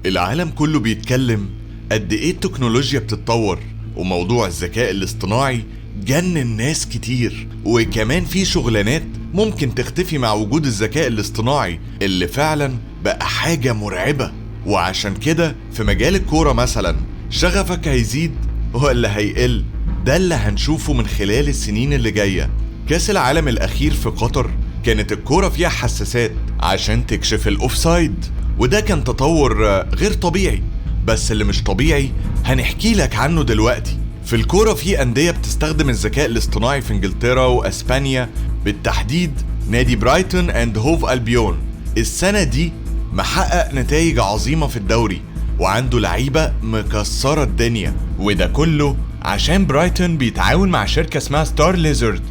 العالم كله بيتكلم قد ايه التكنولوجيا بتتطور، وموضوع الذكاء الاصطناعي جنن ناس كتير، وكمان في شغلانات ممكن تختفي مع وجود الذكاء الاصطناعي اللي فعلا بقى حاجة مرعبة. وعشان كده في مجال الكورة مثلا، شغفك هيزيد ولا هيقل؟ ده اللي هنشوفه من خلال السنين اللي جاية. كاس العالم الأخير في قطر كانت الكورة فيها حساسات عشان تكشف الأوفسايد، وده كان تطور غير طبيعي. بس اللي مش طبيعي هنحكي لك عنه دلوقتي. في الكورة في أندية بتستخدم الذكاء الاصطناعي في انجلترا وأسبانيا، بالتحديد نادي برايتون اند هوف ألبيون السنة دي محقق نتائج عظيمة في الدوري، وعنده لعيبة مكسرة الدنيا. وده كله عشان برايتون بيتعاون مع شركة اسمها ستار ليزرد،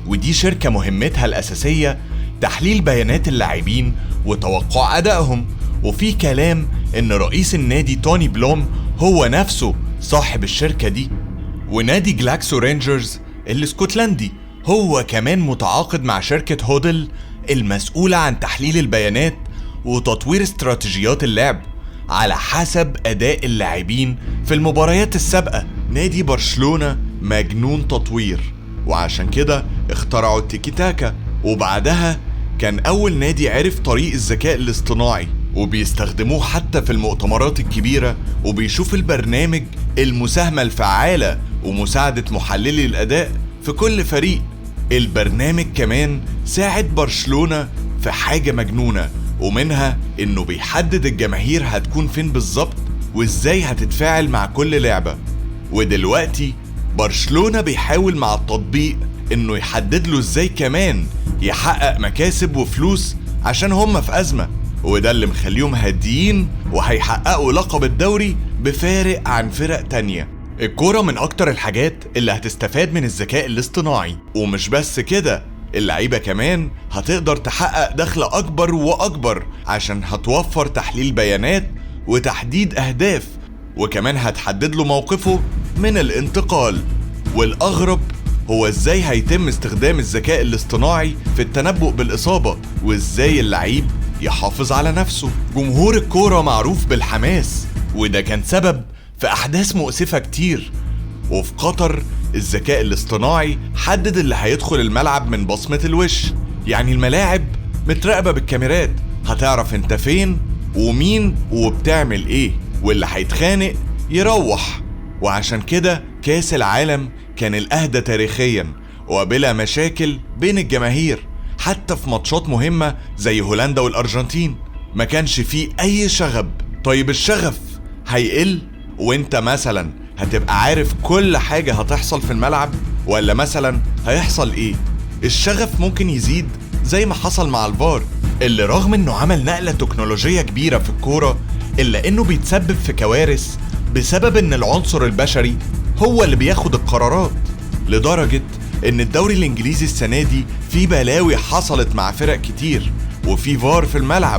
ودي شركة مهمتها الأساسية تحليل بيانات اللاعبين وتوقع أدائهم. وفي كلام إن رئيس النادي توني بلوم هو نفسه صاحب الشركة دي. ونادي جلاكسو رينجرز الاسكتلندي هو كمان متعاقد مع شركة هودل المسؤولة عن تحليل البيانات وتطوير استراتيجيات اللعب على حسب أداء اللاعبين في المباريات السابقة. نادي برشلونة مجنون تطوير، وعشان كده اخترعوا التيكي تاكا، وبعدها كان أول نادي عرف طريق الذكاء الاصطناعي، وبيستخدموه حتى في المؤتمرات الكبيرة، وبيشوف البرنامج المساهمة الفعالة ومساعدة محللي الأداء في كل فريق. البرنامج كمان ساعد برشلونة في حاجة مجنونة، ومنها إنه بيحدد الجماهير هتكون فين بالظبط وإزاي هتتفاعل مع كل لعبة. ودلوقتي برشلونة بيحاول مع التطبيق إنه يحدد له إزاي كمان يحقق مكاسب وفلوس، عشان هم في أزمة، وده اللي مخليهم هاديين وهيحققوا لقب الدوري بفارق عن فرق تانية. الكورة من أكتر الحاجات اللي هتستفاد من الذكاء الاصطناعي، ومش بس كده، اللعيبة كمان هتقدر تحقق دخل أكبر وأكبر عشان هتوفر تحليل بيانات وتحديد أهداف، وكمان هتحدد له موقفه من الانتقال. والأغرب هو إزاي هيتم استخدام الذكاء الاصطناعي في التنبؤ بالإصابة، وإزاي اللعيب يحافظ على نفسه. جمهور الكورة معروف بالحماس، وده كان سبب في أحداث مؤسفة كتير. وفي قطر الذكاء الاصطناعي حدد اللي هيدخل الملعب من بصمة الوش، يعني الملاعب متراقبة بالكاميرات، هتعرف انت فين ومين وبتعمل ايه، واللي هيتخانق يروح. وعشان كده كاس العالم كان الأهدى تاريخيا وبلا مشاكل بين الجماهير، حتى في ماتشات مهمة زي هولندا والأرجنتين ما كانش فيه أي شغب. طيب الشغف هيقل وانت مثلا هتبقى عارف كل حاجة هتحصل في الملعب، ولا مثلا هيحصل ايه؟ الشغف ممكن يزيد زي ما حصل مع الفار، اللي رغم انه عمل نقلة تكنولوجية كبيرة في الكورة، الا انه بيتسبب في كوارث بسبب ان العنصر البشري هو اللي بياخد القرارات. لدرجة ان الدوري الانجليزي السنة دي في بلاوي حصلت مع فرق كتير، وفي فار في الملعب.